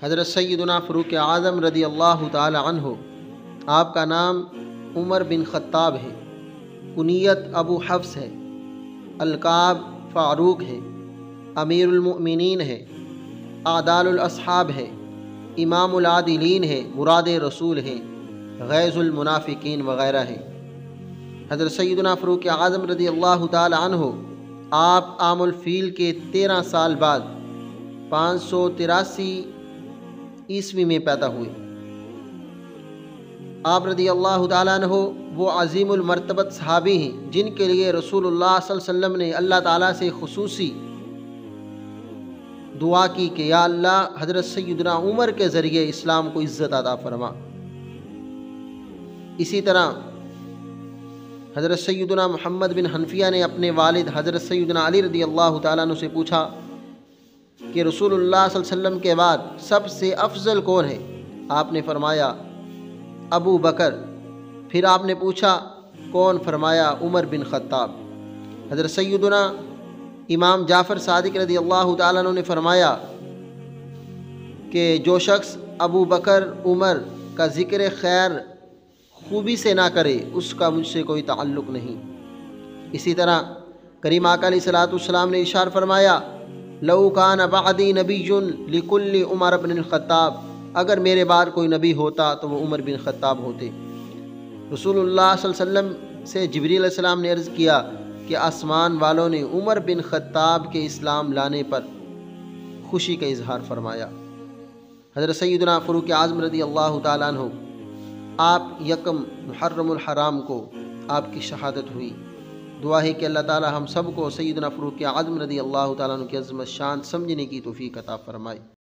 حضرت سیدنا فاروق اعظم رضی اللہ تعالی عنہ، آپ کا نام عمر بن خطاب ہے، کنیت ابو حفص ہے، القاب فاروق ہے، امیر المؤمنین ہے، اعدال الاصحاب ہے، امام العادلین ہے، مراد رسول ہیں، غیظ المنافقین وغیرہ ہیں۔ حضرت سیدنا فاروق اعظم رضی اللہ تعالی عنہ آپ عام الفیل کے 13 سال بعد 583 عیسوی میں پیدا ہوئے۔ آپ رضی اللہ تعالیٰ عنہ وہ عظیم المرتبت صحابی ہیں جن کے لیے رسول اللہ صلی اللہ علیہ وسلم نے اللہ تعالیٰ سے خصوصی دعا کی کہ یا اللہ حضرت سیدنا عمر کے ذریعے اسلام کو عزت عطا فرما۔ اسی طرح حضرت سیدنا محمد بن حنفیہ نے اپنے والد حضرت سیدنا علی رضی اللہ تعالیٰ عنہ سے پوچھا کہ رسول اللہ صلی اللہ علیہ وسلم کے بعد سب سے افضل کون ہے؟ آپ نے فرمایا ابو بکر۔ پھر آپ نے پوچھا کون؟ فرمایا عمر بن خطاب۔ حضرت سیدنا امام جعفر صادق رضی اللہ تعالیٰ عنہ نے فرمایا کہ جو شخص ابو بکر عمر کا ذکر خیر خوبی سے نہ کرے اس کا مجھ سے کوئی تعلق نہیں۔ اسی طرح کریم آقا علیہ الصلوۃ والسلام نے ارشاد فرمایا لو کان بعدی نبی لکل عمر بن الخطاب، اگر میرے بعد کوئی نبی ہوتا تو وہ عمر بن خطاب ہوتے۔ رسول اللہ صلی اللہ علیہ وسلم سے جبریل علیہ السلام نے عرض کیا کہ آسمان والوں نے عمر بن خطاب کے اسلام لانے پر خوشی کا اظہار فرمایا۔ حضرت سیدنا فاروق اعظم رضی اللہ تعالیٰ عنہ آپ یکم محرم الحرام کو آپ کی شہادت ہوئی۔ دعا ہے کہ اللہ تعالی ہم سب کو سیدنا فاروق اعظم رضی اللہ تعالیٰ عنہ کی عظمت شان سمجھنے کی توفیق عطا فرمائے۔